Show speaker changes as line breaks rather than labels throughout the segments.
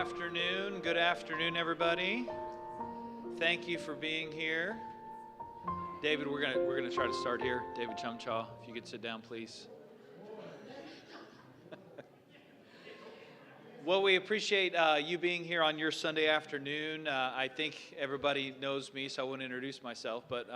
afternoon. Good afternoon, everybody. Thank you for being here. David, we're gonna try to start here. David Chumchaw, if you could sit down, please. Well, we appreciate you being here on your Sunday afternoon. I think everybody knows me, so I won't introduce myself. But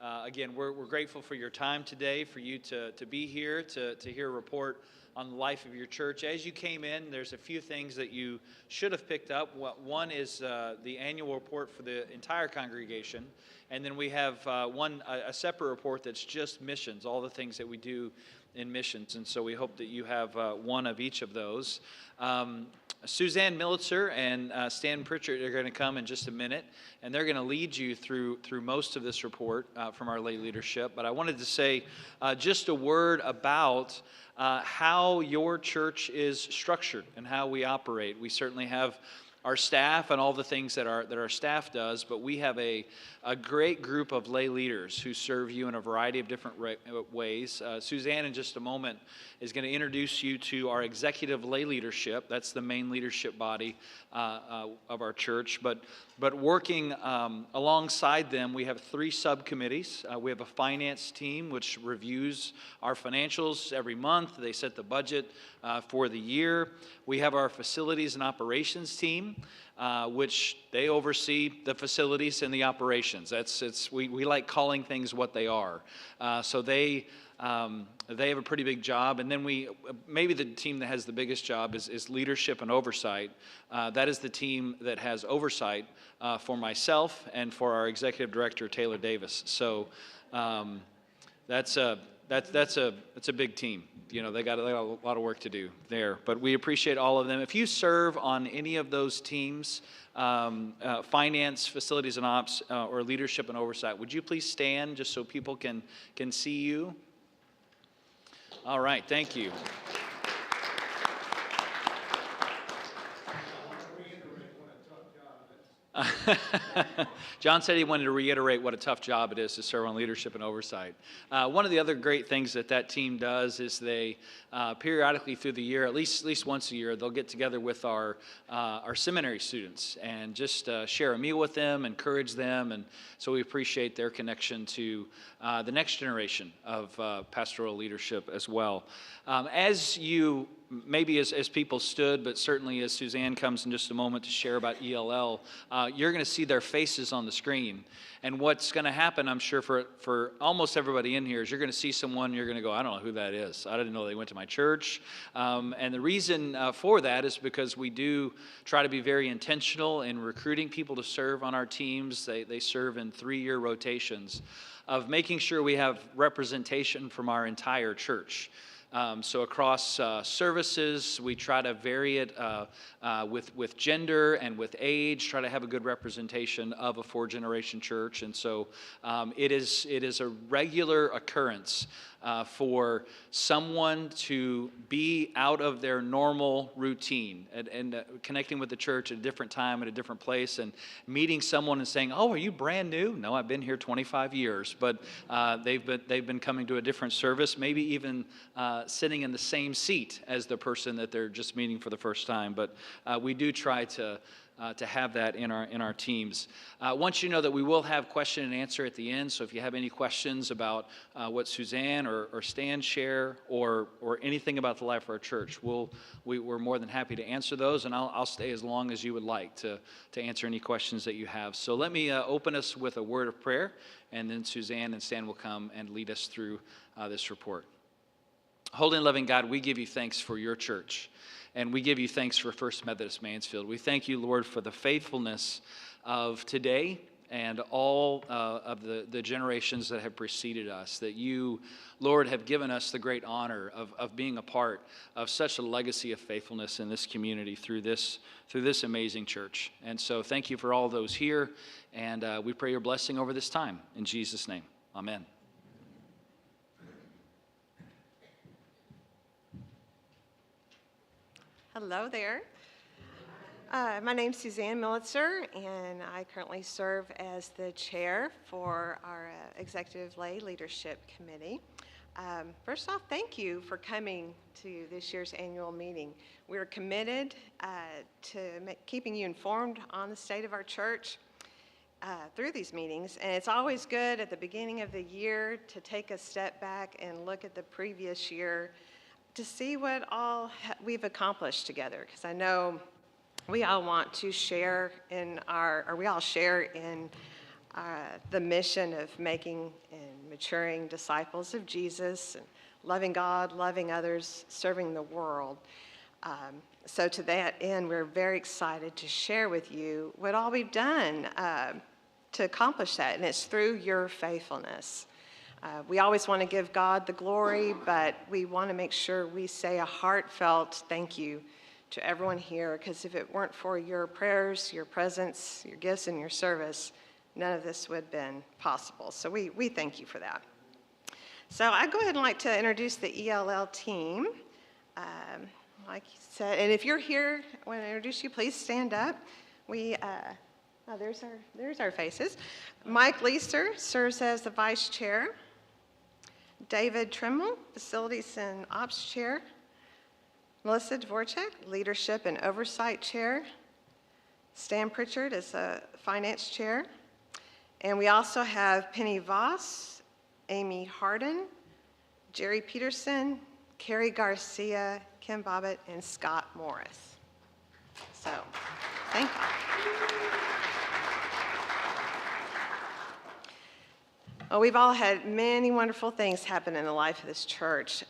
again, we're grateful for your time today, for you to be here, to hear a report on the life of your church. As you came in, there's a few things that you should have picked up. One is the annual report for the entire congregation. And then we have a separate report that's just missions, all the things that we do in missions. And so we hope that you have one of each of those. Suzanne Militzer and Stan Pritchard are going to come in just a minute, and they're going to lead you through most of this report from our lay leadership. But I wanted to say just a word about how your church is structured and how we operate. We certainly have our staff and all the things that our staff does, but we have a great group of lay leaders who serve you in a variety of different ways. Suzanne, in just a moment, is going to introduce you to our executive lay leadership. That's the main leadership body of our church. But working alongside them, we have 3 subcommittees. We have a finance team, which reviews our financials every month. They set the budget for the year. We have our facilities and operations team, which they oversee the facilities and the operations. We like calling things what they are. So they have a pretty big job. And then maybe the team that has the biggest job is leadership and oversight. That is the team that has oversight for myself and for our executive director, Taylor Davis. So that's a big team. You know, they got a lot of work to do there. But we appreciate all of them. If you serve on any of those teams, finance, facilities and ops, or leadership and oversight, would you please stand just so people can see you? All right, thank you. John said he wanted to reiterate what a tough job it is to serve on leadership and oversight. One of the other great things that team does is they periodically through the year, at least once a year, they'll get together with our seminary students and just share a meal with them, encourage them, and so we appreciate their connection to the next generation of pastoral leadership as well. As you maybe as people stood, but certainly as Suzanne comes in just a moment to share about ELL, you're going to see their faces on the screen. And what's going to happen, I'm sure, for almost everybody in here is you're going to see someone, you're going to go, I don't know who that is. I didn't know they went to my church. And the reason for that is because we do try to be very intentional in recruiting people to serve on our teams. They serve in 3-year rotations of making sure we have representation from our entire church. So across services, we try to vary it with gender and with age, try to have a good representation of a 4-generation church. And so it is a regular occurrence for someone to be out of their normal routine and connecting with the church at a different time, at a different place, and meeting someone and saying, oh, are you brand new? No, I've been here 25 years. But they've been coming to a different service, maybe even sitting in the same seat as the person that they're just meeting for the first time. But we do try to have that in our teams. I want you to know that we will have question and answer at the end, so if you have any questions about what Suzanne or Stan share or anything about the life of our church, we're more than happy to answer those, and I'll stay as long as you would like to answer any questions that you have. So let me open us with a word of prayer, and then Suzanne and Stan will come and lead us through this report. Holy and loving God, we give you thanks for your church. And we give you thanks for First Methodist Mansfield. We thank you, Lord, for the faithfulness of today and all of the generations that have preceded us, that you, Lord, have given us the great honor of being a part of such a legacy of faithfulness in this community through this amazing church. And so thank you for all those here, and we pray your blessing over this time. In Jesus' name, amen.
Hello there. My name's Suzanne Militzer, and I currently serve as the chair for our Executive Lay Leadership Committee. First off, thank you for coming to this year's annual meeting. We're committed to keeping you informed on the state of our church through these meetings, and it's always good at the beginning of the year to take a step back and look at the previous year to see what all we've accomplished together, because I know we all want to share in the mission of making and maturing disciples of Jesus, and loving God, loving others, serving the world. So to that end, we're very excited to share with you what all we've done to accomplish that, and it's through your faithfulness. We always want to give God the glory, but we want to make sure we say a heartfelt thank you to everyone here, because if it weren't for your prayers, your presence, your gifts, and your service, none of this would have been possible. So we thank you for that. So I'd go ahead and like to introduce the ELL team. Like you said, and if you're here when I introduce you, please stand up. There's our faces. Mike Leeser serves as the vice chair. David Trimble, facilities and ops chair. Melissa Dvorak, leadership and oversight chair. Stan Pritchard is a finance chair. And we also have Penny Voss, Amy Harden, Jerry Peterson, Carrie Garcia, Kim Bobbitt, and Scott Morris. So, thank you. Well, we've all had many wonderful things happen in the life of this church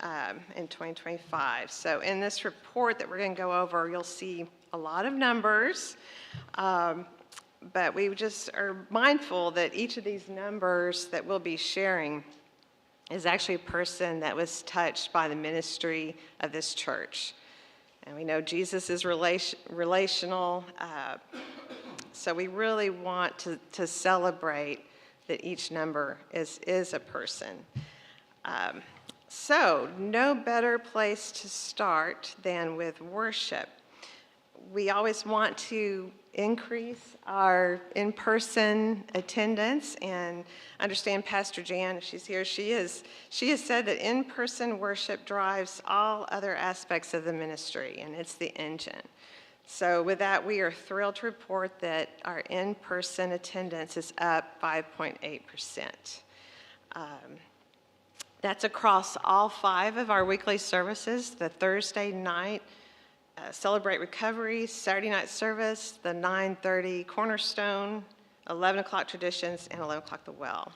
in 2025. So in this report that we're going to go over, you'll see a lot of numbers, but we just are mindful that each of these numbers that we'll be sharing is actually a person that was touched by the ministry of this church. And we know Jesus is relational, so we really want to celebrate that each number is a person. So no better place to start than with worship. We always want to increase our in-person attendance, and understand Pastor Jan, if she's here, she has said that in-person worship drives all other aspects of the ministry, and it's the engine. So with that, we are thrilled to report that our in-person attendance is up 5.8%. That's across all 5 of our weekly services: the Thursday night Celebrate Recovery, Saturday night service, the 9:30 Cornerstone, 11 o'clock Traditions, and 11 o'clock The Well.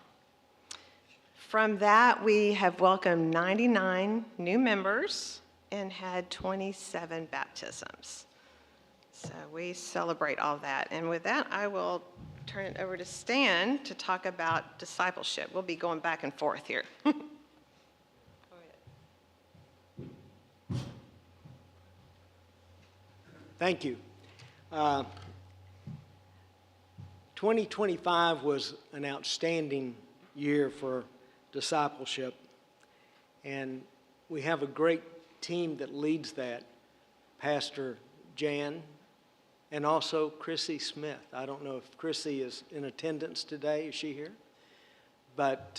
From that, we have welcomed 99 new members and had 27 baptisms. So we celebrate all that. And with that, I will turn it over to Stan to talk about discipleship. We'll be going back and forth here.
Thank you. 2025 was an outstanding year for discipleship, and we have a great team that leads that. Pastor Jan, and also Chrissy Smith. I don't know if Chrissy is in attendance today. Is she here? But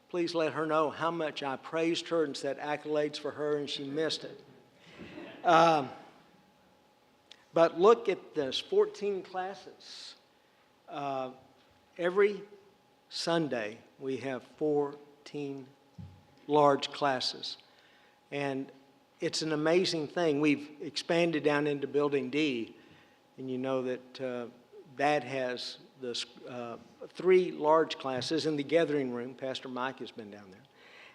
please let her know how much I praised her and said accolades for her, and she missed it. But look at this, 14 classes. Every Sunday we have 14 large classes. And it's an amazing thing. We've expanded down into Building D, and you know that that has the 3 large classes in the gathering room. Pastor Mike has been down there.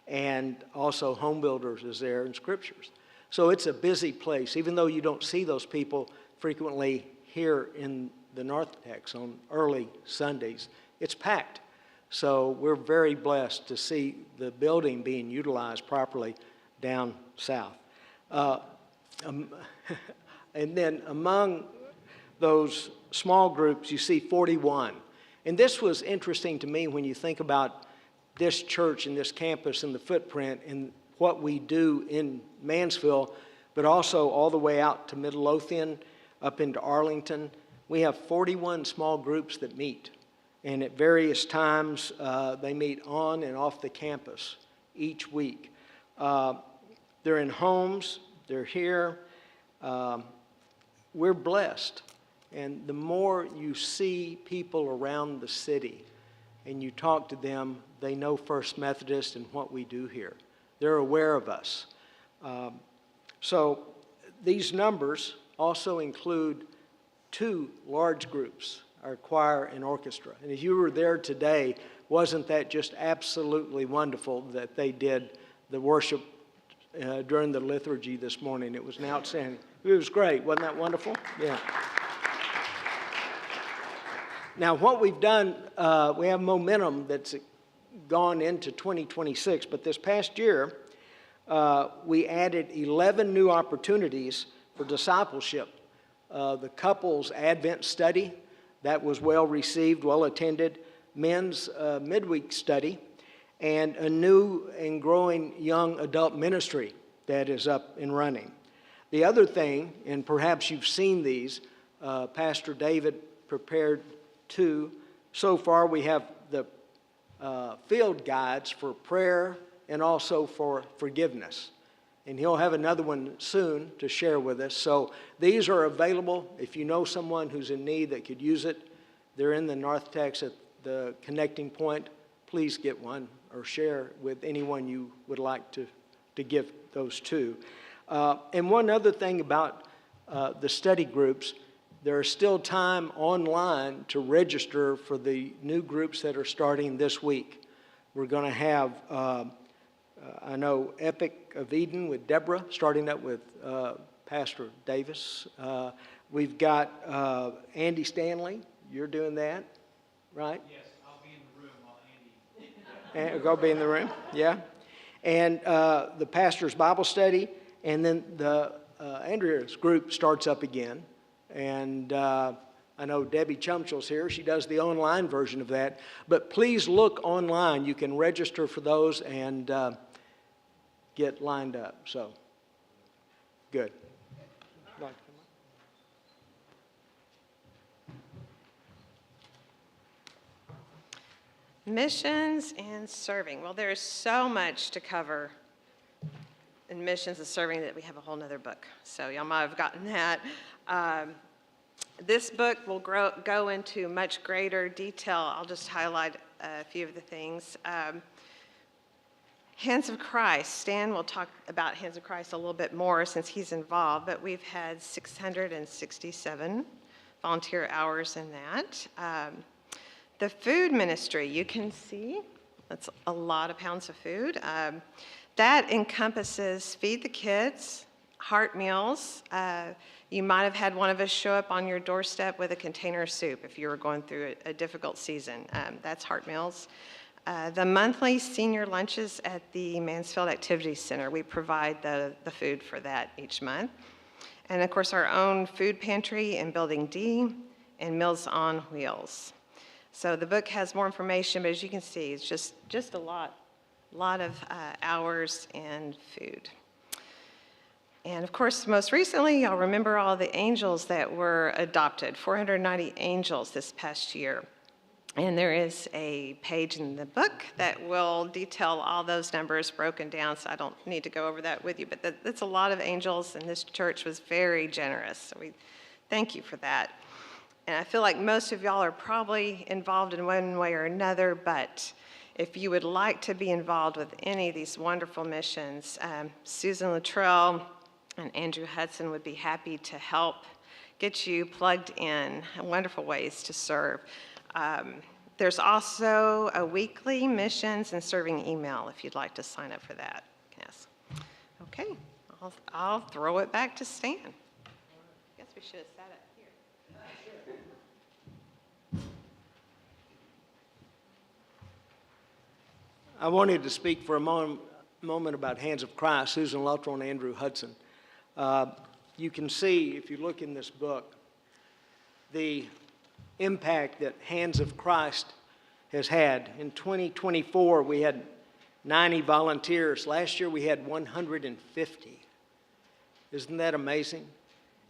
And also Home Builders is there, and Scriptures. So it's a busy place, even though you don't see those people frequently here in the North-Tex on early Sundays. It's packed. So we're very blessed to see the building being utilized properly down south. And then among those small groups, you see 41. And this was interesting to me when you think about this church and this campus and the footprint and what we do in Mansfield, but also all the way out to Midlothian, up into Arlington. We have 41 small groups that meet. And at various times, they meet on and off the campus. each week. They're in homes, they're here. We're blessed. And the more you see people around the city and you talk to them, they know First Methodist and what we do here. They're aware of us. So these numbers also include 2 large groups, our choir and orchestra. And if you were there today, wasn't that just absolutely wonderful that they did the worship during the liturgy this morning? It was an outstanding. It was great. Wasn't that wonderful? Yeah. Now, what we've done, we have momentum that's gone into 2026, but this past year, we added 11 new opportunities for discipleship. The couples Advent study, that was well received, well attended, men's midweek study, and a new and growing young adult ministry that is up and running. The other thing, and perhaps you've seen these, Pastor David prepared 2. So far we have the field guides for prayer and also for forgiveness. And he'll have another one soon to share with us. So these are available. If you know someone who's in need that could use it, they're in the North-Tex at the connecting point. Please get one or share with anyone you would like to give those to. And one other thing about the study groups, there is still time online to register for the new groups that are starting this week. We're going to have, I know, Epic of Eden with Deborah, starting up with Pastor Davis. We've got Andy Stanley. You're doing that, right?
Yes, I'll be in the room while Andy.
Go be in the room, yeah. And the pastor's Bible study, and then the Andrea's group starts up again. And I know Debbie Chumchell's here. She does the online version of that. But please look online. You can register for those and get lined up. So, good.
Missions and serving. Well, there is so much to cover in missions and serving that we have a whole nother book. So y'all might have gotten that. This book will go into much greater detail. I'll just highlight a few of the things. Hands of Christ. Stan will talk about Hands of Christ a little bit more since he's involved, but we've had 667 volunteer hours in that. The food ministry, you can see, that's a lot of pounds of food. That encompasses Feed the Kids, Heart Meals. You might have had one of us show up on your doorstep with a container of soup if you were going through a difficult season. That's Heart Meals. The monthly senior lunches at the Mansfield Activity Center. We provide the food for that each month. And of course, our own food pantry in Building D and Meals on Wheels. So the book has more information, but as you can see, it's just a lot of hours and food. And of course, most recently, y'all remember all the angels that were adopted, 490 angels this past year. And there is a page in the book that will detail all those numbers broken down, so I don't need to go over that with you. But that's a lot of angels, and this church was very generous, so we thank you for that. And I feel like most of y'all are probably involved in one way or another, but if you would like to be involved with any of these wonderful missions, Susan Luttrell and Andrew Hudson would be happy to help get you plugged in, wonderful ways to serve. There's also a weekly missions and serving email if you'd like to sign up for that. Yes. Okay, I'll throw it back to Stan. I guess we should have sat up here.
I wanted to speak for a moment about Hands of Christ, Susan Luttrell and Andrew Hudson. You can see, if you look in this book, the impact that Hands of Christ has had. In 2024, we had 90 volunteers. Last year, we had 150. Isn't that amazing?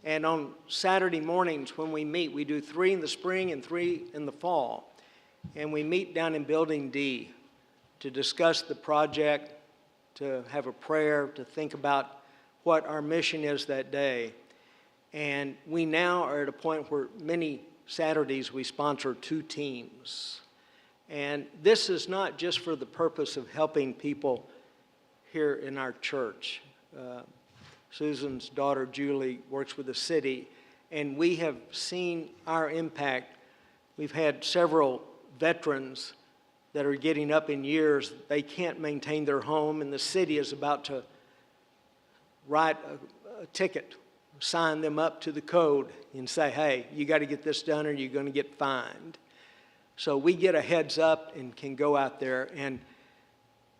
And on Saturday mornings when we meet, we do 3 in the spring and 3 in the fall. And we meet down in Building D to discuss the project, to have a prayer, to think about what our mission is that day. And we now are at a point where many Saturdays we sponsor 2 teams. And this is not just for the purpose of helping people here in our church. Susan's daughter, Julie, works with the city, and we have seen our impact. We've had several veterans that are getting up in years. They can't maintain their home, and the city is about to write a ticket, sign them up to the code, and say, hey, you got to get this done or you're going to get fined. So we get a heads up and can go out there. And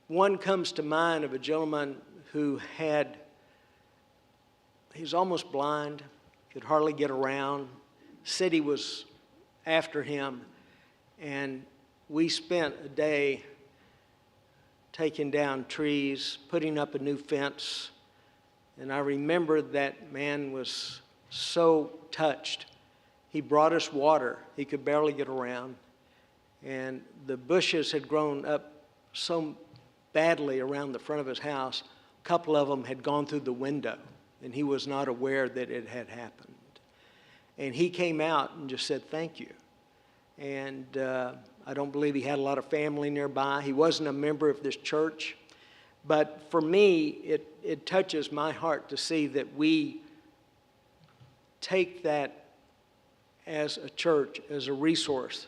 one comes to mind of a gentleman who he's almost blind, could hardly get around. City was after him, and we spent a day taking down trees, putting up a new fence, and I remember that man was so touched. He brought us water. He could barely get around, and the bushes had grown up so badly around the front of his house. A couple of them had gone through the window, and he was not aware that it had happened. And he came out and just said, thank you. And I don't believe he had a lot of family nearby. He wasn't a member of this church. But for me, it touches my heart to see that we take that as a church, as a resource.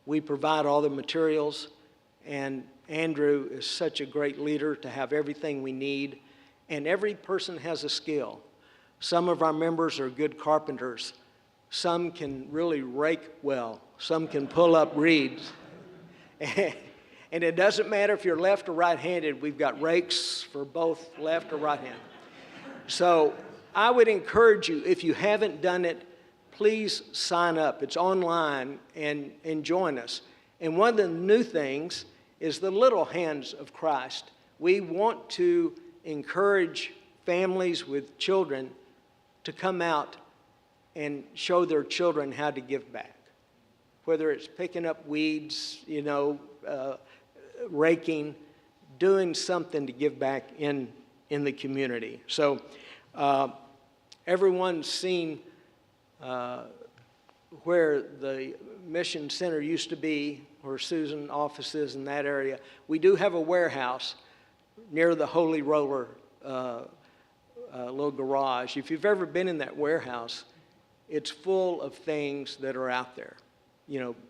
We provide all the materials, and Andrew is such a great leader to have everything we need. And every person has a skill. Some of our members are good carpenters. Some can really rake well. Some can pull up reeds. And it doesn't matter if you're left or right-handed. We've got rakes for both left or right-handed. So I would encourage you, if you haven't done it, please sign up. It's online, and join us. And one of the new things is the Little Hands of Christ. We want to encourage families with children to come out and show their children how to give back. Whether it's picking up weeds, raking, doing something to give back in the community. So everyone's seen where the Mission Center used to be, where Susan office is in that area. We do have a warehouse near the Holy Roller little garage. If you've ever been in that warehouse, it's full of things that are out there.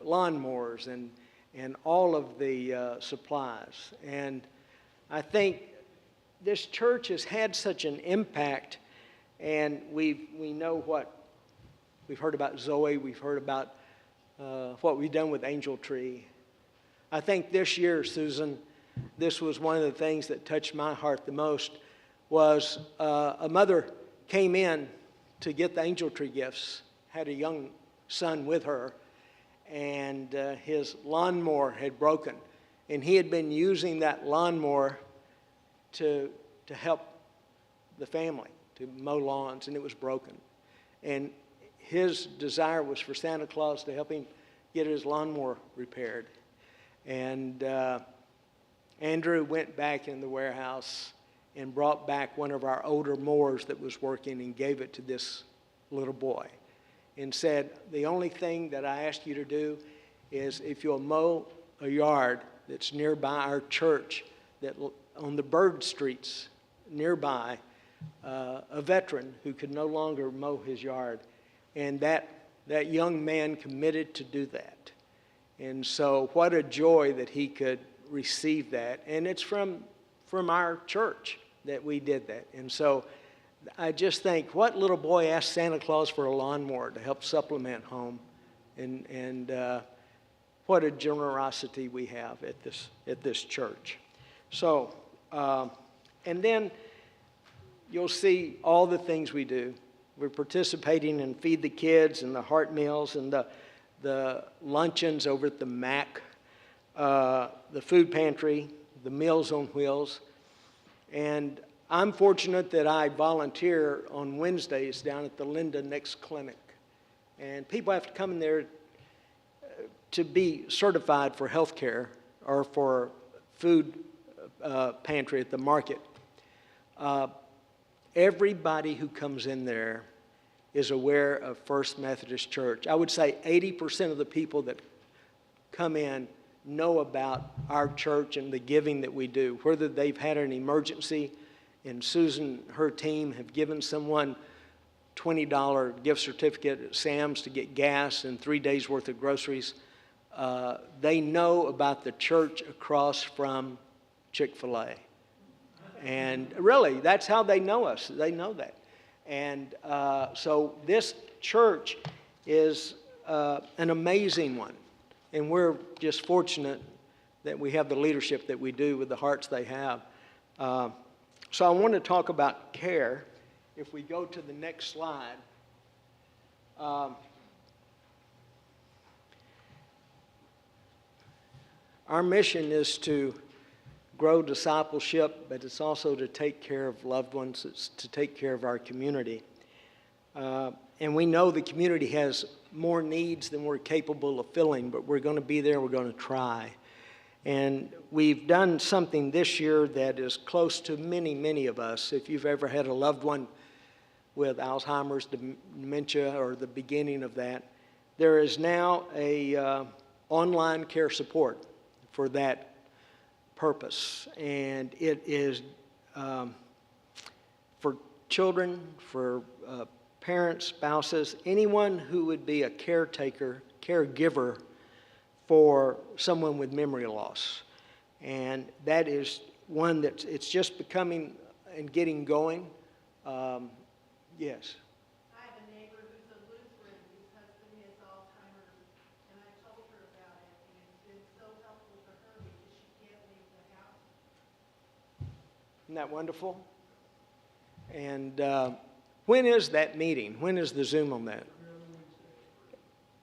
Lawnmowers and all of the supplies. And I think this church has had such an impact, and we know what we've heard about Zoe, we've heard about what we've done with Angel Tree. I think this year, Susan, this was one of the things that touched my heart the most, was a mother came in to get the Angel Tree gifts, had a young son with her, and his lawnmower had broken. And he had been using that lawnmower to help the family, to mow lawns, and it was broken. And his desire was for Santa Claus to help him get his lawnmower repaired. And Andrew went back in the warehouse and brought back one of our older mowers that was working and gave it to this little boy and said, the only thing that I ask you to do is if you'll mow a yard that's nearby our church, that on the bird streets nearby, a veteran who could no longer mow his yard. And that young man committed to do that. And so what a joy that he could receive that. And it's from our church that we did that. And so I just think, what little boy asked Santa Claus for a lawnmower to help supplement home? And what a generosity we have at this church. So, and then you'll see all the things we do. We're participating in Feed the Kids and the Heart Meals and the luncheons over at the MAC, the food pantry, the Meals on Wheels. And I'm fortunate that I volunteer on Wednesdays down at the Linda Nix Clinic. And people have to come in there to be certified for health care or for food pantry at the market. Everybody who comes in there is aware of First Methodist Church. I would say 80% of the people that come in know about our church and the giving that we do, whether they've had an emergency and Susan, her team, have given someone $20 gift certificate at Sam's to get gas and 3 days worth of groceries. They know about the church across from Chick-fil-A. And really, that's how they know us. They know that. And so this church is an amazing one. And we're just fortunate that we have the leadership that we do with the hearts they have. So I want to talk about care. If we go to the next slide. Our mission is to grow discipleship, but it's also to take care of loved ones. It's to take care of our community. And we know the community has more needs than we're capable of filling, but we're going to be there, we're going to try. And we've done something this year that is close to many, many of us. If you've ever had a loved one with Alzheimer's, dementia, or the beginning of that, there is now a online care support for that purpose. And it is for children, for parents, spouses, anyone who would be a caretaker, caregiver for someone with memory loss. And that is one that it's just becoming and getting going. Yes.
I have a neighbor who's a Lutheran whose husband has Alzheimer's, and I told her about it, and it's been so helpful for her because she can't leave the house.
Isn't that wonderful? And when is that meeting? When is the Zoom on that?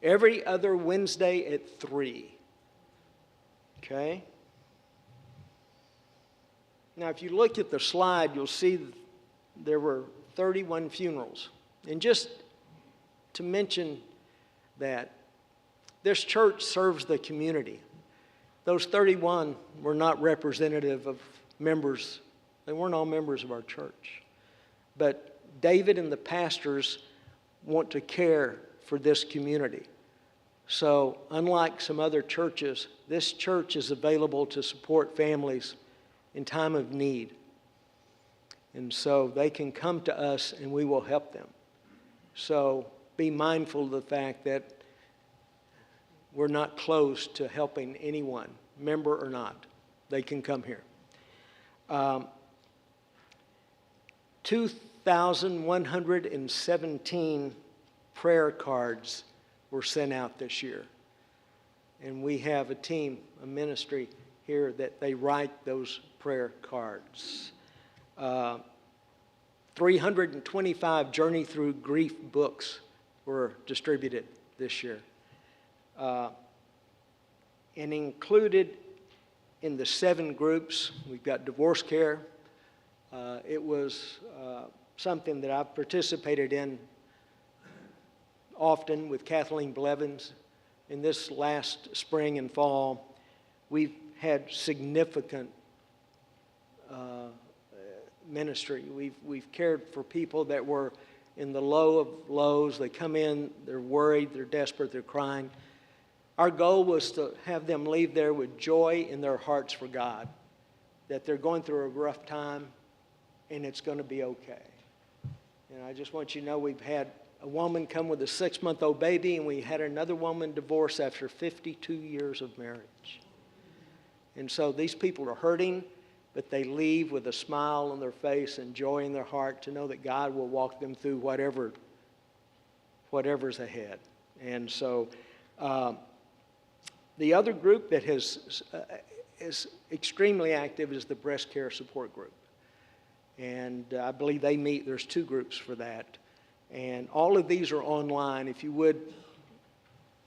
Every other Wednesday at 3. Okay? Now, if you look at the slide, you'll see there were 31 funerals. And just to mention that this church serves the community. Those 31 were not representative of members. They weren't all members of our church. But David and the pastors want to care for this community. So, unlike some other churches, this church is available to support families in time of need. And so they can come to us and we will help them. So be mindful of the fact that we're not closed to helping anyone, member or not. They can come here. 2,117 prayer cards were sent out this year. And we have a team, a ministry here that they write those prayer cards. 325 Journey Through Grief books were distributed this year. And included in the 7 groups, we've got divorce care. It was something that I've participated in often with Kathleen Blevins. In this last spring and fall, we've had significant ministry. We've cared for people that were in the low of lows. They come in, they're worried, they're desperate, they're crying. Our goal was to have them leave there with joy in their hearts for God, that they're going through a rough time and it's going to be okay. And I just want you to know we've had a woman come with a 6-month-old baby, and we had another woman divorce after 52 years of marriage. And so these people are hurting, but they leave with a smile on their face and joy in their heart to know that God will walk them through whatever's ahead. And so the other group that is extremely active is the breast care support group. And I believe they meet, there's 2 groups for that. And all of these are online. If you would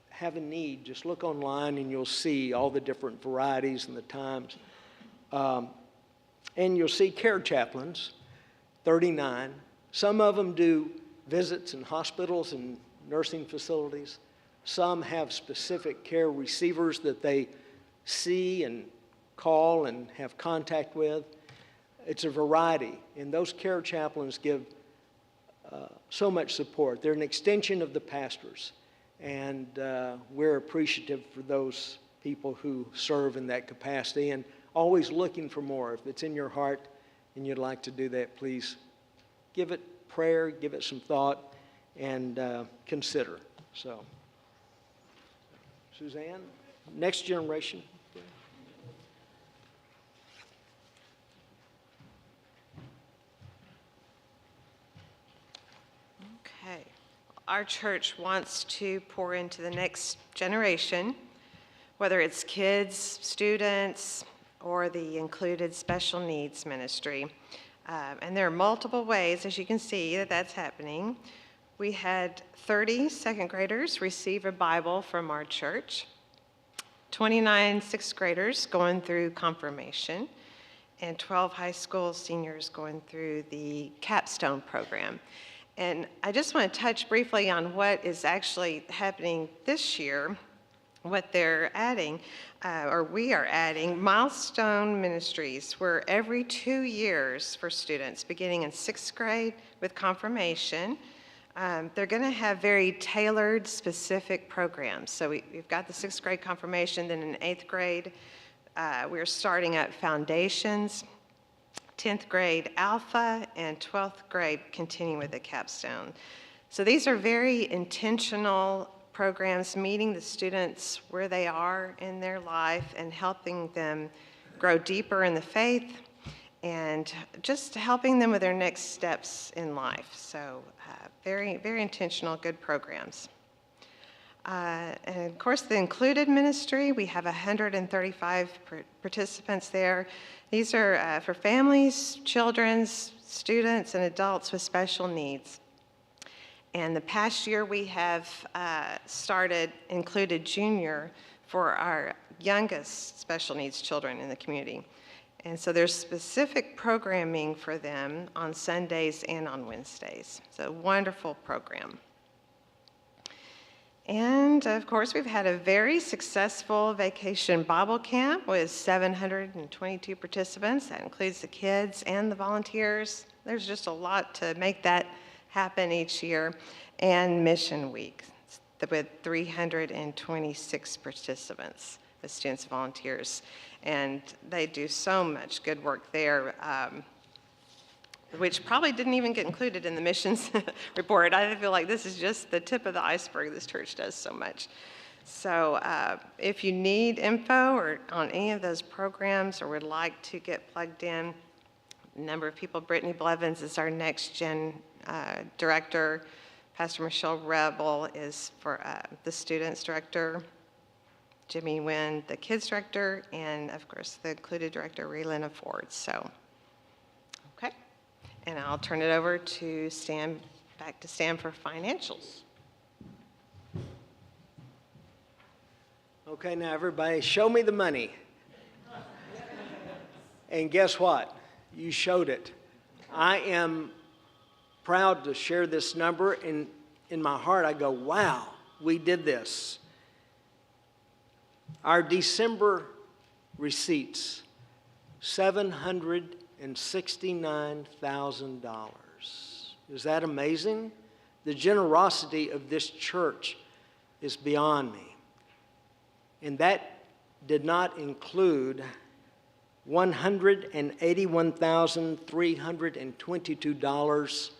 have a need, just look online and you'll see all the different varieties and the times. And you'll see care chaplains, 39. Some of them do visits in hospitals and nursing facilities. Some have specific care receivers that they see and call and have contact with. It's a variety, and those care chaplains give so much support. They're an extension of the pastors, and we're appreciative for those people who serve in that capacity and always looking for more. If it's in your heart and you'd like to do that, please give it prayer, give it some thought, and consider. So, Suzanne, next generation.
Okay. Our church wants to pour into the next generation, whether it's kids, students, or the included special needs ministry. And there are multiple ways, as you can see, that that's happening. We had 30 second graders receive a Bible from our church, 29 sixth graders going through confirmation, and 12 high school seniors going through the capstone program. And I just want to touch briefly on what is actually happening this year, what they're adding, or we are adding, milestone ministries, where every 2 years for students, beginning in sixth grade with confirmation, they're going to have very tailored, specific programs. So we've got the sixth grade confirmation, then in eighth grade, we're starting at foundations, 10th grade alpha, and 12th grade continuing with the capstone. So these are very intentional programs, meeting the students where they are in their life and helping them grow deeper in the faith and just helping them with their next steps in life. So very, very intentional, good programs. And of course, the included ministry, we have 135 participants there. These are for families, children, students, and adults with special needs. And the past year, we have started included junior for our youngest special needs children in the community. And so there's specific programming for them on Sundays and on Wednesdays. So a wonderful program. And of course, we've had a very successful vacation Bible camp with 722 participants. That includes the kids and the volunteers. There's just a lot to make that happen each year. And Mission Week with 326 participants, the students and volunteers. And they do so much good work there, which probably didn't even get included in the missions report. I feel like this is just the tip of the iceberg. This church does so much. So if you need info or on any of those programs or would like to get plugged in, a number of people, Brittany Blevins is our next gen director. Pastor Michelle Rebel is for the students director. Jimmy Wynn, the kids director, and of course the included director, Raylena Ford. So, okay. And I'll turn it over to Stan, back to Stan for financials.
Okay, now everybody, show me the money. And guess what? You showed it. I am proud to share this number, and in my heart I go, wow, we did this. Our December receipts, $769,000. Is that amazing? The generosity of this church is beyond me. And that did not include $181,322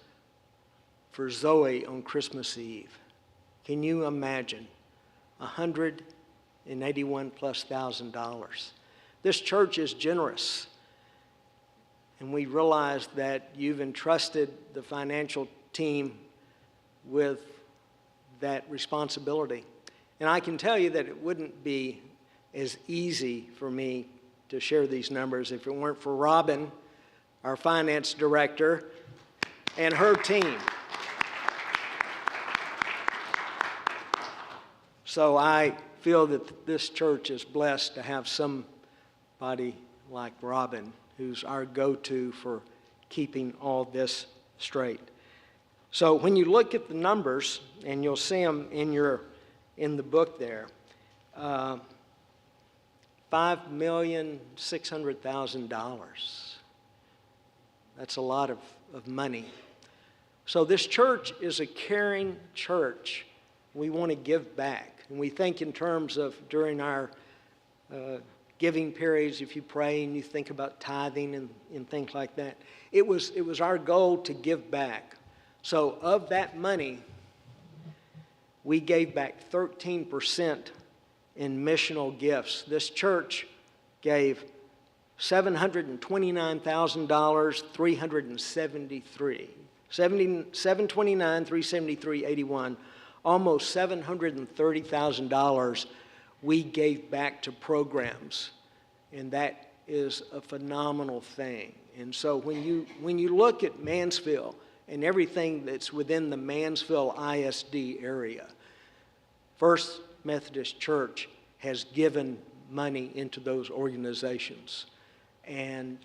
for Zoe on Christmas Eve. Can you imagine? $181,000+. This church is generous, and we realize that you've entrusted the financial team with that responsibility. And I can tell you that it wouldn't be as easy for me to share these numbers if it weren't for Robin, our finance director, and her team. So I feel that this church is blessed to have somebody like Robin, who's our go-to for keeping all this straight. So when you look at the numbers, and you'll see them in the book there, $5,600,000. That's a lot of money. So this church is a caring church. We want to give back. And we think in terms of during our giving periods, if you pray and you think about tithing and things like that. It was our goal to give back. So of that money, we gave back 13% in missional gifts. This church gave $729,000, 373. 729, 373, 81, almost $730,000 we gave back to programs, and that is a phenomenal thing. And so when you look at Mansfield and everything that's within the Mansfield ISD area, First Methodist Church has given money into those organizations, and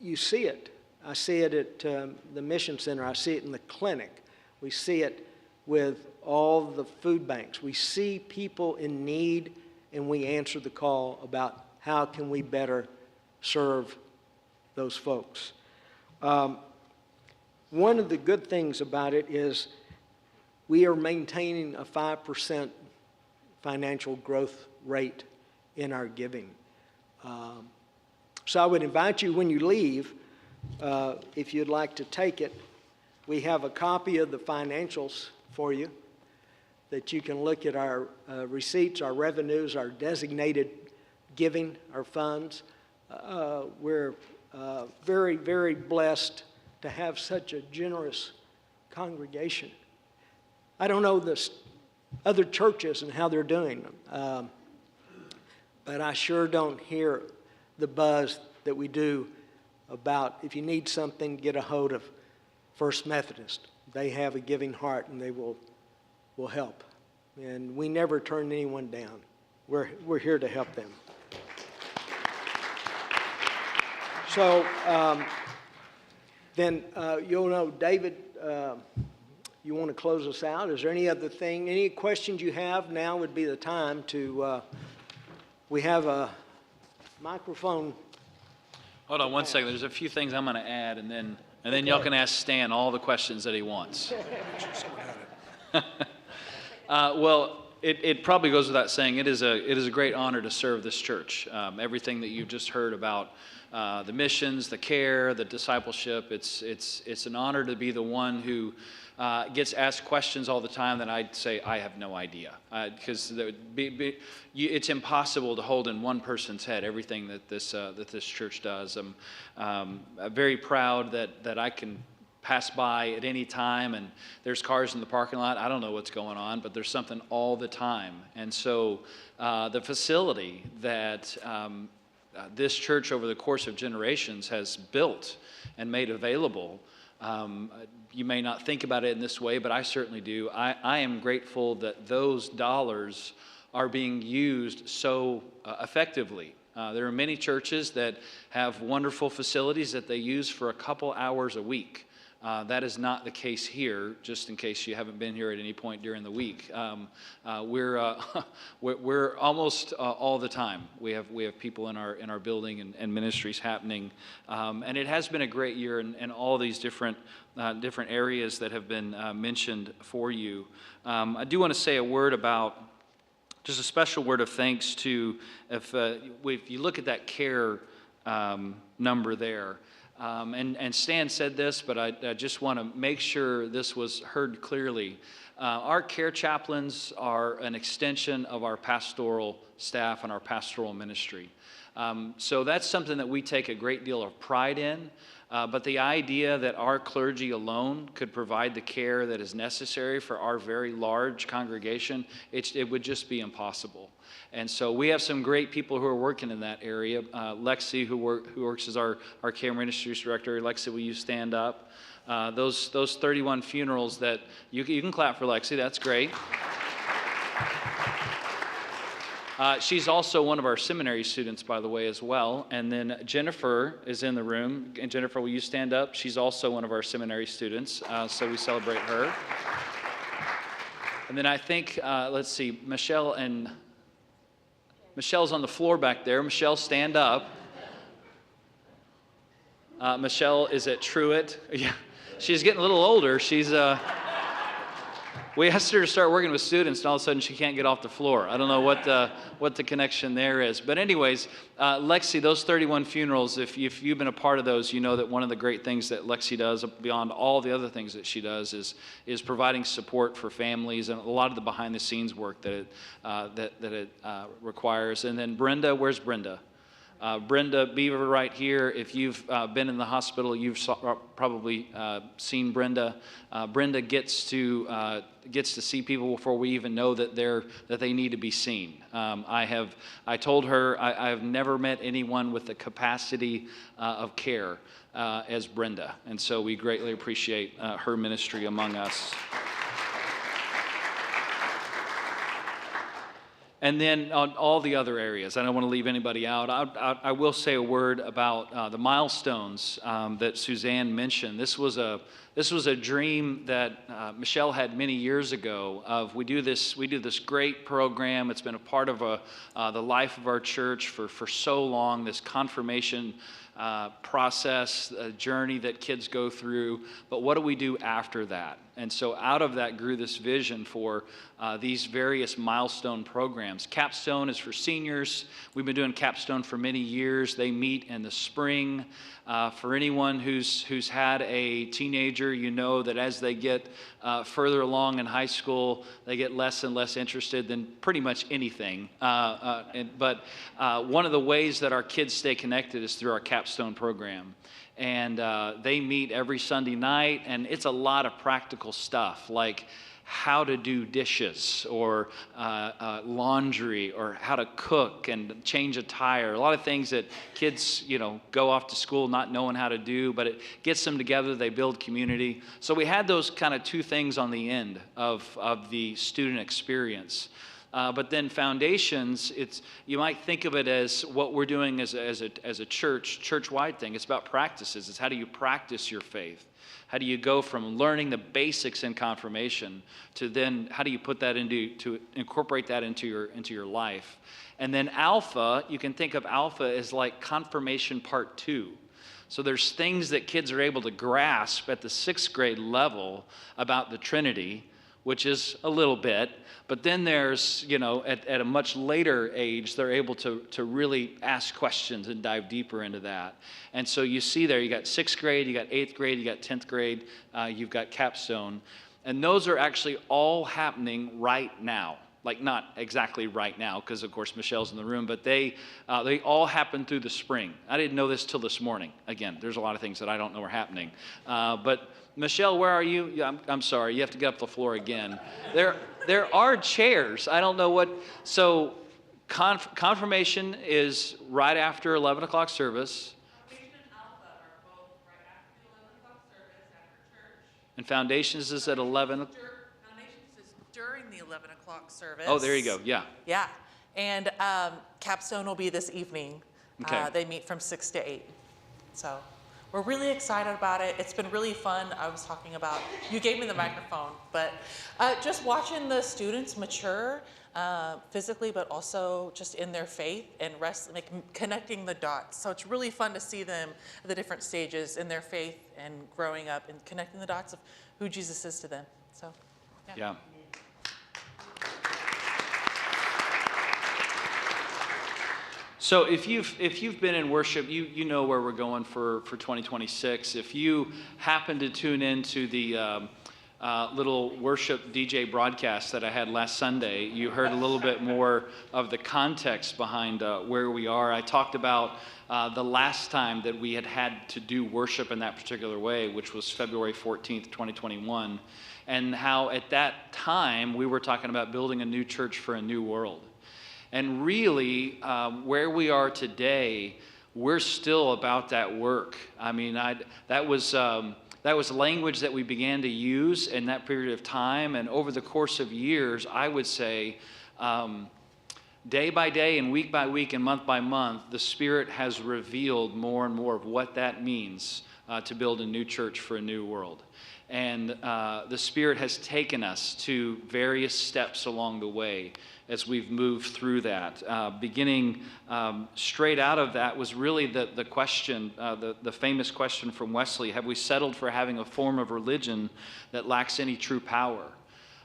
you see it. I see it at the Mission Center. I see it in the clinic. We see it with all the food banks. We see people in need, and we answer the call about how can we better serve those folks. One of the good things about it is we are maintaining a 5% financial growth rate in our giving. So I would invite you when you leave, if you'd like to take it, we have a copy of the financials for you that you can look at our receipts, our revenues, our designated giving, our funds. We're very, very blessed to have such a generous congregation. I don't know the other churches and how they're doing, but I sure don't hear the buzz that we do about if you need something, get a hold of First Methodist. They have a giving heart, and they will help. And we never turn anyone down. We're here to help them. So then you'll know, David, you want to close us out? Is there any other thing, any questions you have? Now would be the time to, we have a microphone.
Hold on one second. There's a few things I'm going to add, and then y'all can ask Stan all the questions that he wants. Well, it probably goes without saying, it is a great honor to serve this church. Everything that you've just heard about the missions, the care, the discipleship, it's an honor to be the one who gets asked questions all the time that I'd say I have no idea, because it's impossible to hold in one person's head everything that this church does. I'm very proud that I can pass by at any time and there's cars in the parking lot. I don't know what's going on, but there's something all the time. And so the facility that this church over the course of generations has built and made available, you may not think about it in this way, but I certainly do. I am grateful that those dollars are being used so effectively. There are many churches that have wonderful facilities that they use for a couple hours a week. That is not the case here, just in case you haven't been here at any point during the week. We're almost all the time. We have people in our building and ministries happening. And it has been a great year in all these different areas that have been mentioned for you. I do want to say a word about, just a special word of thanks to, if you look at that care number there, and Stan said this, but I just want to make sure this was heard clearly. Our care chaplains are an extension of our pastoral staff and our pastoral ministry. So that's something that we take a great deal of pride in. But the idea that our clergy alone could provide the care that is necessary for our very large congregation, it would just be impossible. And so we have some great people who are working in that area. Lexi, who works as our care ministries director. Lexi, will you stand up? Those 31 funerals that, you can clap for Lexi, that's great. She's also one of our seminary students, by the way, as well. And then Jennifer is in the room. And Jennifer, will you stand up? She's also one of our seminary students, so we celebrate her. And then I think, let's see, Michelle and Michelle's on the floor back there. Michelle, stand up. Michelle is at Truett. Yeah, she's getting a little older. We asked her to start working with students, and all of a sudden she can't get off the floor. I don't know what the connection there is. But anyways, Lexi, those 31 funerals, if you've been a part of those, you know that one of the great things that Lexi does, beyond all the other things that she does, is providing support for families and a lot of the behind-the-scenes work that it requires. And then Brenda, where's Brenda? Brenda Beaver right here. If you've been in the hospital, you've probably seen Brenda. Brenda gets to see people before we even know that they need to be seen. I told her I have never met anyone with the capacity of care as Brenda, and so we greatly appreciate her ministry among us. And then on all the other areas, I don't want to leave anybody out. I will say a word about the milestones that Suzanne mentioned. This was a dream that Michelle had many years ago. We do this great program. It's been a part of the life of our church for so long. This confirmation process, a journey that kids go through. But what do we do after that? And so out of that grew this vision for these various milestone programs. Capstone is for seniors. We've been doing Capstone for many years. They meet in the spring. For anyone who's had a teenager, you know that as they get further along in high school, they get less and less interested than pretty much anything. But one of the ways that our kids stay connected is through our Capstone program. And they meet every Sunday night, and it's a lot of practical stuff like how to do dishes or laundry or how to cook and change a tire. A lot of things that kids, go off to school not knowing how to do, but it gets them together. They build community. So we had those kind of two things on the end of the student experience. But then Foundations, you might think of it as what we're doing as a church-wide thing. It's about practices. It's how do you practice your faith? How do you go from learning the basics in confirmation to then how do you put that to incorporate that into your life? And then Alpha, you can think of Alpha as like confirmation part 2. So there's things that kids are able to grasp at the 6th grade level about the Trinity, which is a little bit. But then there's, at a much later age, they're able to really ask questions and dive deeper into that. And so you see there, you got 6th grade, you got 8th grade, you got 10th grade, you've got Capstone. And those are actually all happening right now. Like not exactly right now, because of course Michelle's in the room, but they all happen through the spring. I didn't know this till this morning. Again, there's a lot of things that I don't know are happening. But Michelle, where are you? Yeah, I'm sorry, you have to get up the floor again. There are chairs. I don't know what. So confirmation is right after 11 o'clock service.
Foundation and Alpha are both right after the 11 o'clock service after church.
And Foundations is at 11.
Foundations is during the 11 o'clock service.
Oh, there you go. Yeah.
Yeah, and Capstone will be this evening.
Okay.
They meet from 6 to 8. So we're really excited about it. It's been really fun. I was talking about, you gave me the microphone, but just watching the students mature physically, but also just in their faith and connecting the dots. So it's really fun to see them at the different stages in their faith and growing up and connecting the dots of who Jesus is to them. So,
Yeah. So if you've been in worship, you know where we're going for 2026. If you happen to tune into the little worship DJ broadcast that I had last Sunday, you heard a little bit more of the context behind where we are. I talked about the last time that we had to do worship in that particular way, which was February 14th, 2021, and how at that time we were talking about building a new church for a new world. And really, where we are today, we're still about that work. I mean, that was language that we began to use in that period of time. And over the course of years, I would say, day by day and week by week and month by month, the Spirit has revealed more and more of what that means to build a new church for a new world. And the Spirit has taken us to various steps along the way as we've moved through that. Beginning straight out of that was really the question, the famous question from Wesley: have we settled for having a form of religion that lacks any true power?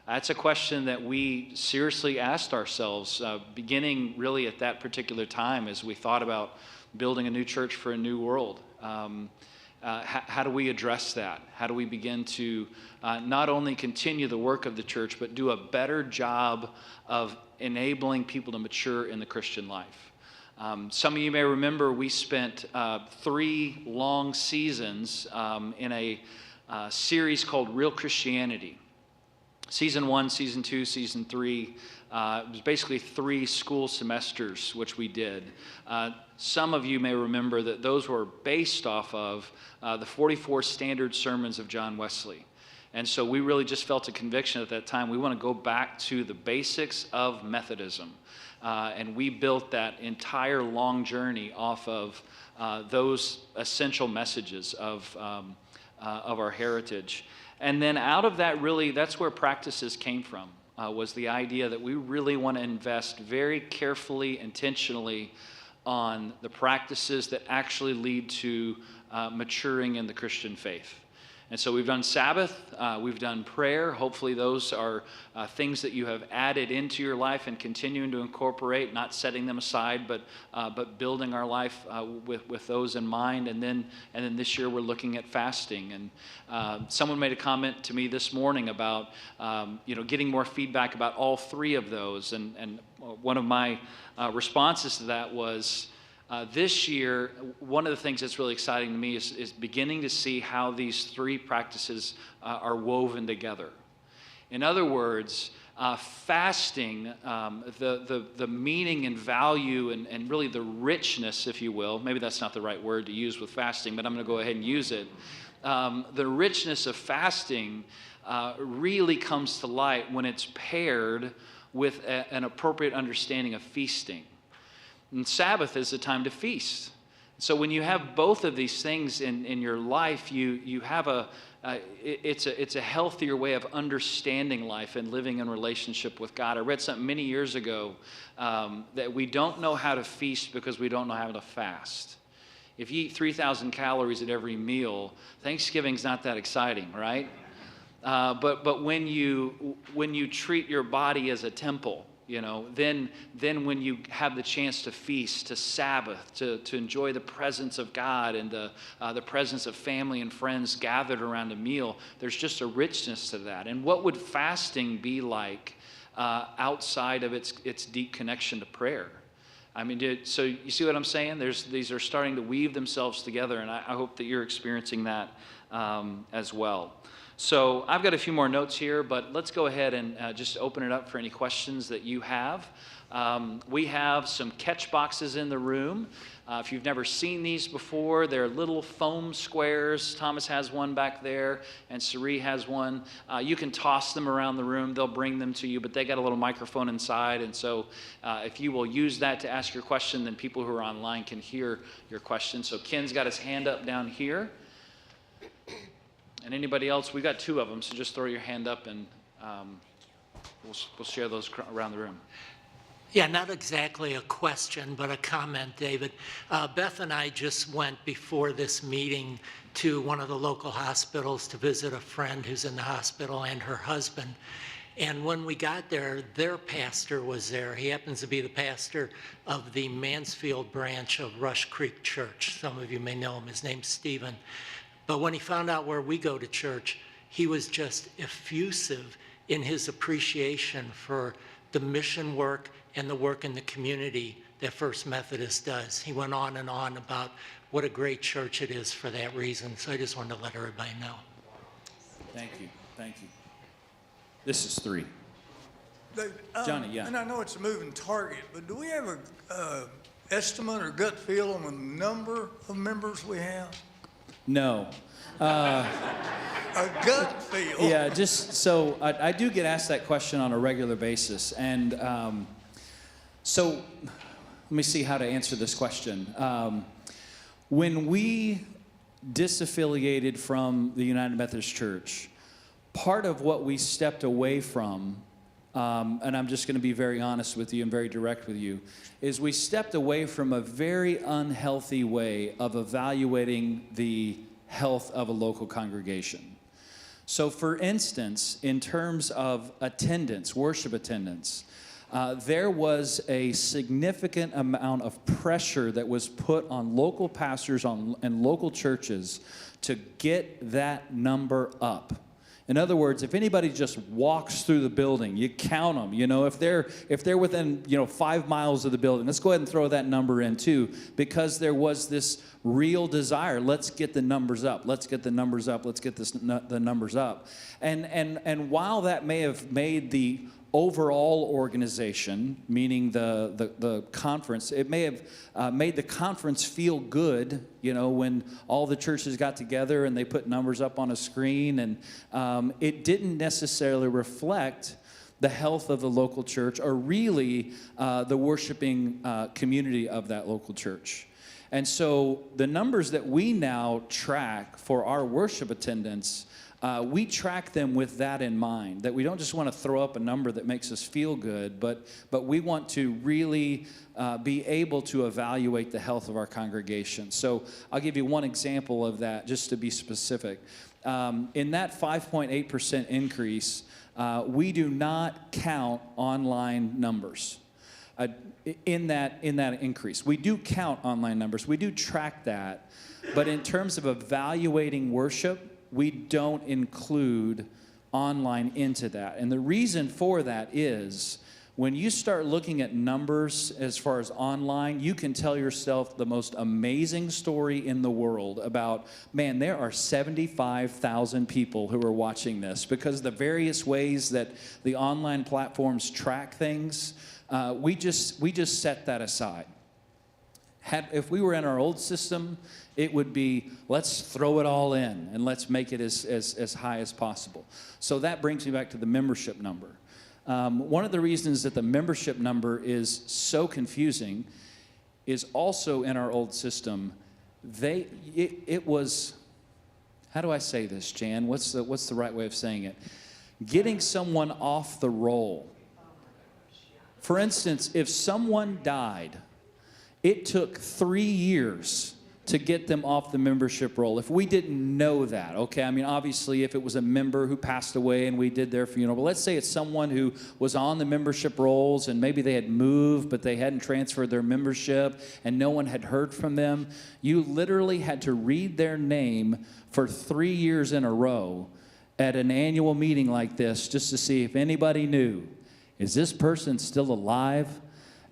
That's a question that we seriously asked ourselves, beginning really at that particular time as we thought about building a new church for a new world. How do we address that? How do we begin to not only continue the work of the church, but do a better job of enabling people to mature in the Christian life? Some of you may remember we spent 3 long seasons in a series called Real Christianity. Season 1, Season 2, Season 3, it was basically 3 school semesters, which we did. Some of you may remember that those were based off of the 44 standard sermons of John Wesley. And so we really just felt a conviction at that time. We want to go back to the basics of Methodism. And we built that entire long journey off of those essential messages of our heritage. And then out of that, really, that's where practices came from, was the idea that we really want to invest very carefully, intentionally on the practices that actually lead to maturing in the Christian faith. And so we've done Sabbath, we've done prayer. Hopefully those are things that you have added into your life and continuing to incorporate, not setting them aside, but building our life with those in mind. And then this year we're looking at fasting. And someone made a comment to me this morning about getting more feedback about all 3 of those. And one of my responses to that was, this year, one of the things that's really exciting to me is beginning to see how these 3 practices are woven together. In other words, fasting, the meaning and value and really the richness, if you will, maybe that's not the right word to use with fasting, but I'm going to go ahead and use it. The richness of fasting really comes to light when it's paired with an appropriate understanding of feasting. And Sabbath is a time to feast. So when you have both of these things in your life, you have it's a healthier way of understanding life and living in relationship with God. I read something many years ago that we don't know how to feast because we don't know how to fast. If you eat 3,000 calories at every meal, Thanksgiving's not that exciting, right? But when you treat your body as a temple, then when you have the chance to feast, to Sabbath, to enjoy the presence of God and the presence of family and friends gathered around a meal, there's just a richness to that. And what would fasting be like outside of its deep connection to prayer? I mean, so you see what I'm saying? These are starting to weave themselves together, and I hope that you're experiencing that as well. So I've got a few more notes here, but let's go ahead and just open it up for any questions that you have. We have some catch boxes in the room. If you've never seen these before, they're little foam squares. Thomas has one back there, and Sari has one. You can toss them around the room. They'll bring them to you, but they got a little microphone inside, and so if you will use that to ask your question, then people who are online can hear your question. So Ken's got his hand up down here. And anybody else, we've got 2 of them, so just throw your hand up and we'll share those around the room.
Yeah, not exactly a question, but a comment, David. Beth and I just went before this meeting to one of the local hospitals to visit a friend who's in the hospital and her husband. And when we got there, their pastor was there. He happens to be the pastor of the Mansfield branch of Rush Creek Church. Some of you may know him. His name's Stephen. But when he found out where we go to church, he was just effusive in his appreciation for the mission work and the work in the community that First Methodist does. He went on and on about what a great church it is for that reason. So I just wanted to let everybody know.
Thank you. This is 3. Johnny, yeah.
And I know it's a moving target, but do we have a estimate or gut feel on the number of members we have?
No.
A gut feel.
Yeah, just so I do get asked that question on a regular basis. And so let me see how to answer this question. When we disaffiliated from the United Methodist Church, part of what we stepped away from, and I'm just going to be very honest with you and very direct with you, is we stepped away from a very unhealthy way of evaluating the health of a local congregation. So for instance, in terms of attendance, worship attendance, there was a significant amount of pressure that was put on local pastors and local churches to get that number up. In other words, if anybody just walks through the building, you count them. You know, if they're within 5 miles of the building, let's go ahead and throw that number in too, because there was this real desire. Let's get the numbers up. Let's get the numbers up. Let's get the numbers up. And while that may have made the overall organization, meaning the conference, it may have made the conference feel good, when all the churches got together and they put numbers up on a screen, and it didn't necessarily reflect the health of the local church or really the worshiping community of that local church. And so the numbers that we now track for our worship attendance, we track them with that in mind, that we don't just want to throw up a number that makes us feel good, but we want to really be able to evaluate the health of our congregation. So I'll give you one example of that, just to be specific. In that 5.8% increase, we do not count online numbers. In that increase, we do count online numbers. We do track that, but in terms of evaluating worship, we don't include online into that. And the reason for that is when you start looking at numbers as far as online, you can tell yourself the most amazing story in the world about, man, there are 75,000 people who are watching this, because the various ways that the online platforms track things, we just set that aside. If we were in our old system, it would be, let's throw it all in and let's make it as high as possible. So that brings me back to the membership number. One of the reasons that the membership number is so confusing is also in our old system, it was, how do I say this, Jan? What's the right way of saying it? Getting someone off the roll. For instance, if someone died, it took 3 years to get them off the membership roll. If we didn't know that, okay? I mean, obviously, if it was a member who passed away and we did their funeral, but let's say it's someone who was on the membership rolls and maybe they had moved, but they hadn't transferred their membership and no one had heard from them. You literally had to read their name for 3 years in a row at an annual meeting like this just to see if anybody knew, is this person still alive?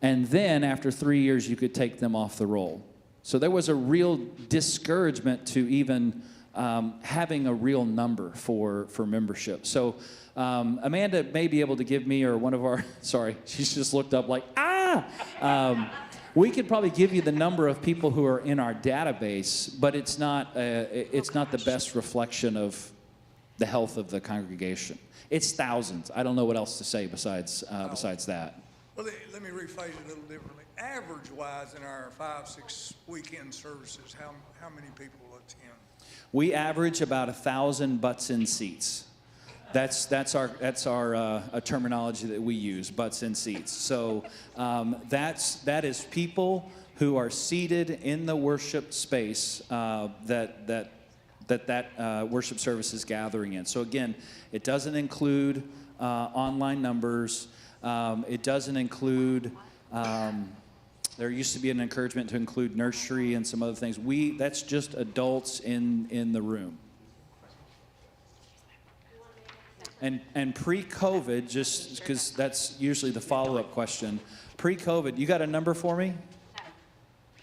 And then after 3 years, you could take them off the roll. So there was a real discouragement to even having a real number for membership. So Amanda may be able to give me, or one of our, sorry, she's just looked up like, we could probably give you the number of people who are in our database, but it's not the best reflection of the health of the congregation. It's thousands. I don't know what else to say besides that.
Well, let me rephrase it a little differently. Average-wise, in our 5-6 weekend services, how many people attend? We
average about 1,000 butts in seats. That's our terminology that we use, butts in seats. So that is people who are seated in the worship space that worship service is gathering in. So again, it doesn't include online numbers. It doesn't include, there used to be an encouragement to include nursery and some other things. That's just adults in the room. And pre-COVID, just because that's usually the follow-up question, pre-COVID, you got a number for me?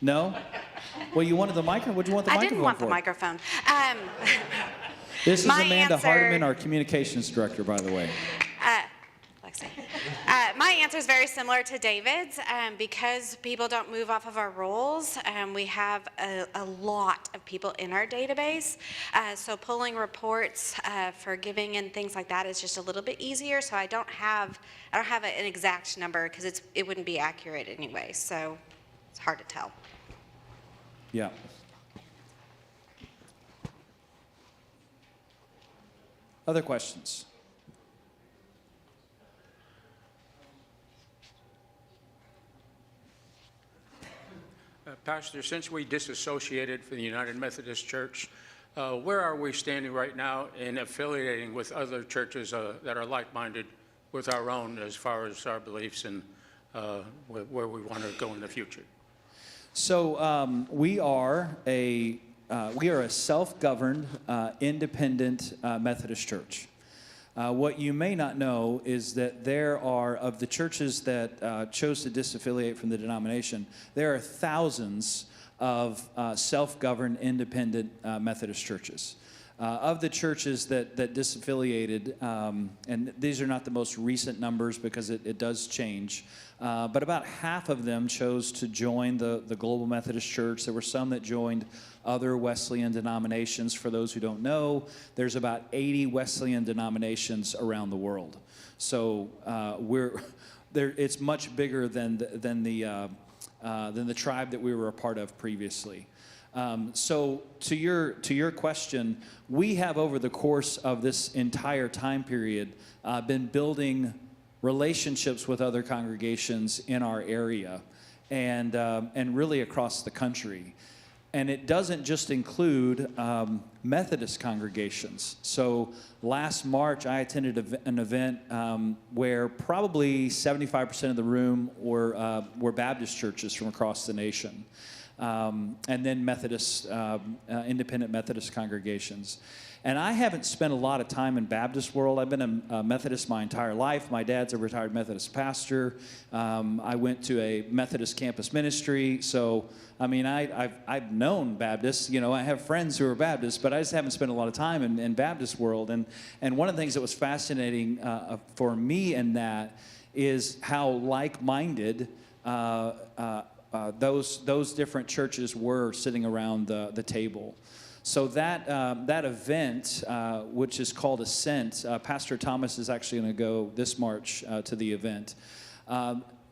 No? Well, you wanted the microphone. What do you want the microphone for?
I didn't want the microphone.
This is
my
Amanda
answer-
Hardiman, our communications director, by the way.
Lexi. My answer is very similar to David's. Because people don't move off of our rolls, we have a lot of people in our database. So pulling reports for giving and things like that is just a little bit easier. So I don't have an exact number because it wouldn't be accurate anyway. So it's hard to tell.
Yeah. Other questions?
Pastor, since we disassociated from the United Methodist Church, where are we standing right now in affiliating with other churches that are like-minded with our own as far as our beliefs and where we want to go in the future?
So we are a self-governed, independent Methodist church. What you may not know is that there are, of the churches that chose to disaffiliate from the denomination, there are thousands of self-governed, independent Methodist churches. Of the churches that disaffiliated, and these are not the most recent numbers because it does change, but about half of them chose to join the Global Methodist Church. There were some that joined other Wesleyan denominations. For those who don't know, there's about 80 Wesleyan denominations around the world. So it's much bigger than the tribe that we were a part of previously. So to your question, we have over the course of this entire time period been building relationships with other congregations in our area and really across the country. And it doesn't just include Methodist congregations. So last March, I attended an event where probably 75% of the room were Baptist churches from across the nation. And then Methodist, independent Methodist congregations. And I haven't spent a lot of time in Baptist world. I've been a Methodist my entire life. My dad's a retired Methodist pastor. I went to a Methodist campus ministry. So, I mean, I've known Baptists. You know, I have friends who are Baptists, but I just haven't spent a lot of time in Baptist world. And one of the things that was fascinating for me in that is how like-minded those different churches were sitting around the table. So that event, which is called Ascent, Pastor Thomas is actually going to go this March to the event.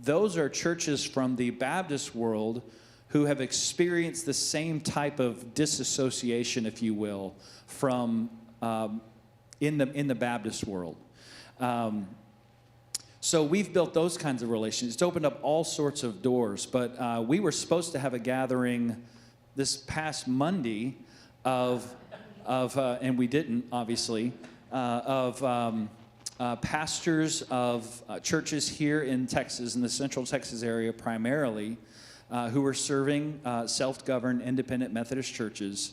Those are churches from the Baptist world who have experienced the same type of disassociation, if you will, from in the Baptist world. So we've built those kinds of relations. It's opened up all sorts of doors. But we were supposed to have a gathering this past Monday and we didn't, obviously, of pastors of churches here in Texas, in the Central Texas area primarily, who were serving self-governed independent Methodist churches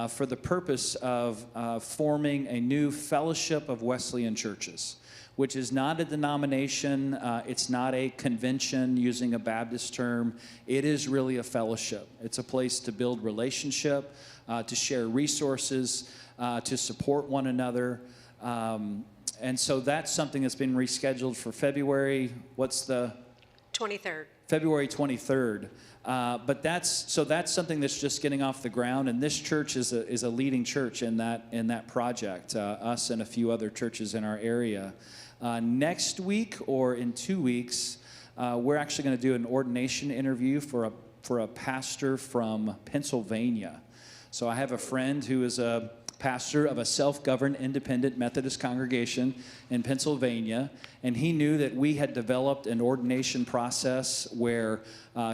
for the purpose of forming a new fellowship of Wesleyan churches, which is not a denomination, it's not a convention using a Baptist term. It is really a fellowship. It's a place to build relationship, to share resources, to support one another. And so that's something that's been rescheduled for February, what's the?
23rd.
February 23rd. But that's something that's just getting off the ground, and this church is a leading church in that project, us and a few other churches in our area. Next week or in 2 weeks, we're actually going to do an ordination interview for a pastor from Pennsylvania. So I have a friend who is a pastor of a self-governed independent Methodist congregation in Pennsylvania, and he knew that we had developed an ordination process where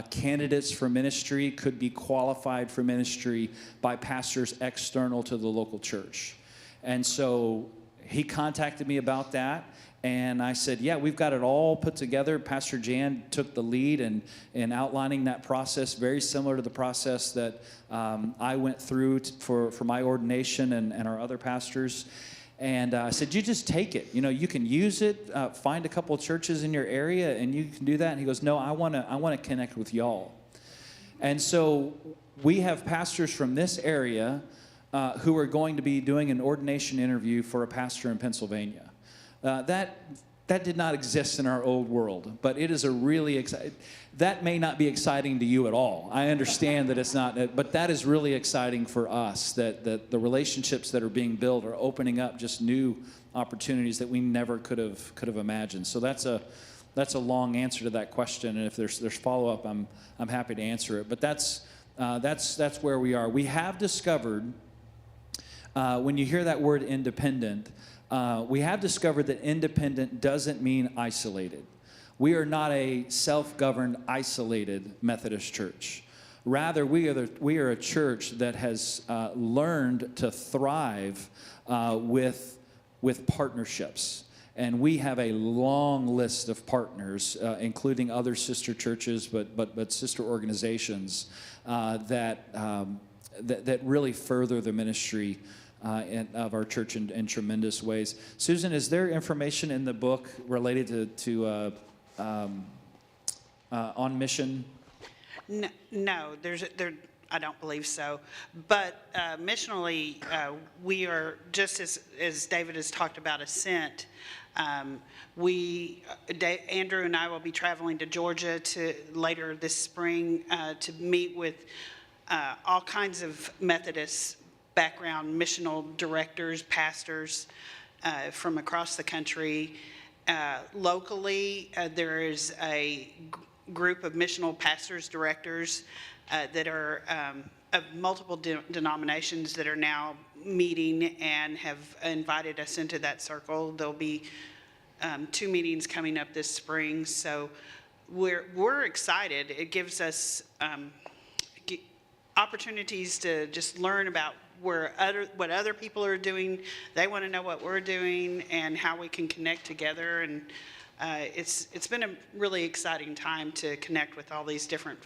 candidates for ministry could be qualified for ministry by pastors external to the local church. And so he contacted me about that. And I said, yeah, we've got it all put together. Pastor Jan took the lead in outlining that process, very similar to the process that I went through for my ordination and our other pastors. And I said, you just take it. You know, you can use it. Find a couple of churches in your area, and you can do that. And he goes, no, I want to connect with y'all. And so we have pastors from this area who are going to be doing an ordination interview for a pastor in Pennsylvania. That did not exist in our old world, but it is a really exciting. That may not be exciting to you at all. I understand that it's not, but that is really exciting for us, that the relationships that are being built are opening up just new opportunities that we never could have imagined. So that's a long answer to that question, and if there's follow-up, I'm happy to answer it. But that's where we are. We have discovered, when you hear that word independent, we have discovered that independent doesn't mean isolated. We are not a self-governed, isolated Methodist church. Rather, we are a church that has learned to thrive with partnerships. And we have a long list of partners, including other sister churches, but sister organizations that really further the ministry of our church in tremendous ways. Susan, is there information in the book related to On Mission?
No, I don't believe so. But missionally, we are, just as David has talked about Ascent, Andrew and I will be traveling to Georgia later this spring to meet with all kinds of Methodist background missional directors, pastors from across the country. Locally, there is a group of missional pastors, directors that are of multiple denominations that are now meeting and have invited us into that circle. There'll be 2 meetings coming up this spring, so we're excited. It gives us opportunities to just learn about what other people are doing. They want to know what we're doing and how we can connect together. And it's been a really exciting time to connect with all these different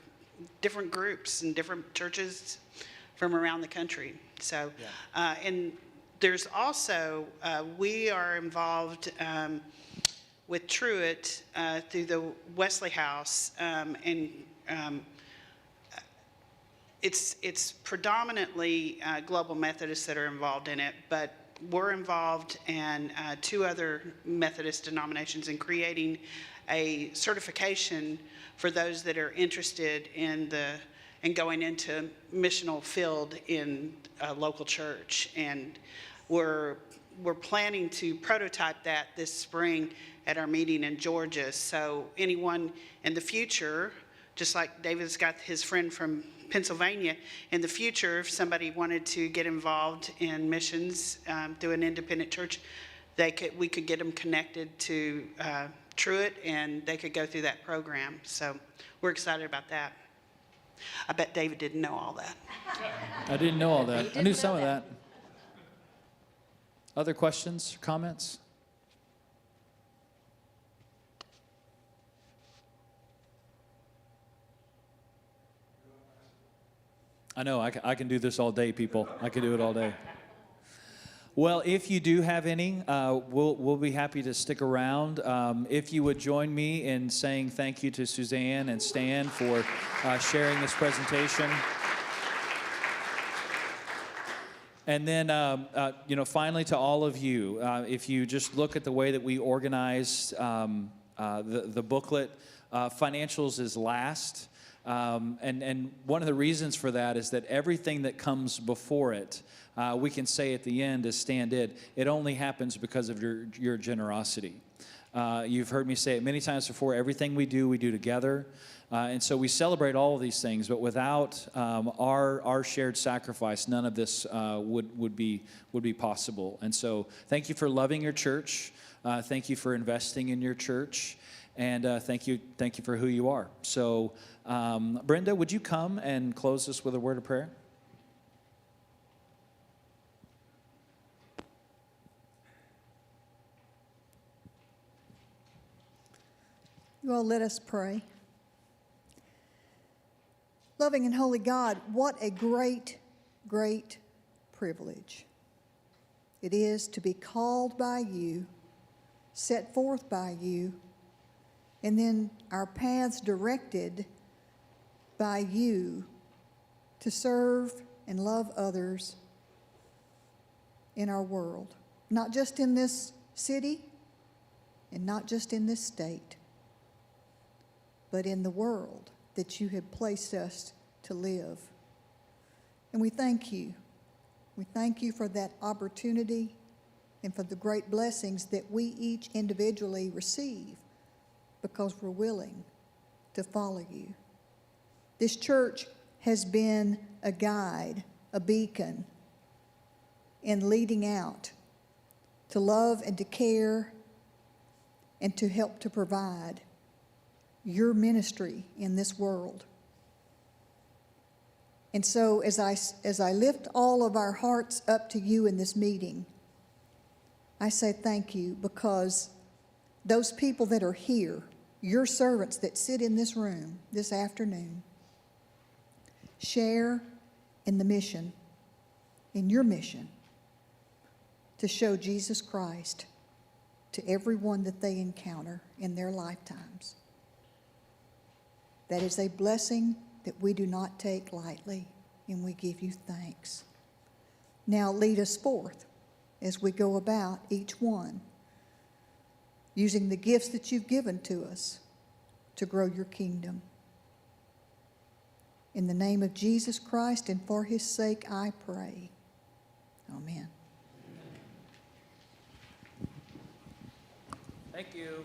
groups and different churches from around the country. So, and there's also, we are involved with Truett through the Wesley House, and it's predominantly Global Methodists that are involved in it, but we're involved and 2 other Methodist denominations in creating a certification for those that are interested in going into missional field in a local church. And we're planning to prototype that this spring at our meeting in Georgia. So anyone in the future, just like David's got his friend from Pennsylvania, in the future, if somebody wanted to get involved in missions through an independent church, we could get them connected to Truett, and they could go through that program. So we're excited about that. I bet David didn't know all that.
I didn't know all that. I knew some of that. Other questions, comments? I know, I can do this all day, people. I can do it all day. Well, if you do have any, we'll be happy to stick around. If you would join me in saying thank you to Suzanne and Stan for sharing this presentation. And then, finally to all of you, if you just look at the way that we organized the booklet, financials is last. And one of the reasons for that is that everything that comes before it, we can say at the end, as Stan did, it only happens because of your generosity. You've heard me say it many times before, everything we do together. And so we celebrate all of these things, but without our shared sacrifice, none of this would be possible. And so thank you for loving your church. Thank you for investing in your church. And thank you for who you are. So Brenda, would you come and close us with a word of prayer?
Well, let us pray. Loving and holy God, what a great, great privilege it is to be called by you, set forth by you, and then our paths directed by you to serve and love others in our world, not just in this city and not just in this state, but in the world that you have placed us to live. And we thank you. We thank you for that opportunity and for the great blessings that we each individually receive because we're willing to follow you. This church has been a guide, a beacon in leading out to love and to care and to help to provide your ministry in this world. And so as I lift all of our hearts up to you in this meeting, I say thank you, because those people that are here, your servants that sit in this room this afternoon, share in the mission, in your mission, to show Jesus Christ to everyone that they encounter in their lifetimes. That is a blessing that we do not take lightly, and we give you thanks. Now lead us forth as we go about each one, using the gifts that you've given to us to grow your kingdom. In the name of Jesus Christ and for his sake I pray. Amen.
Thank you.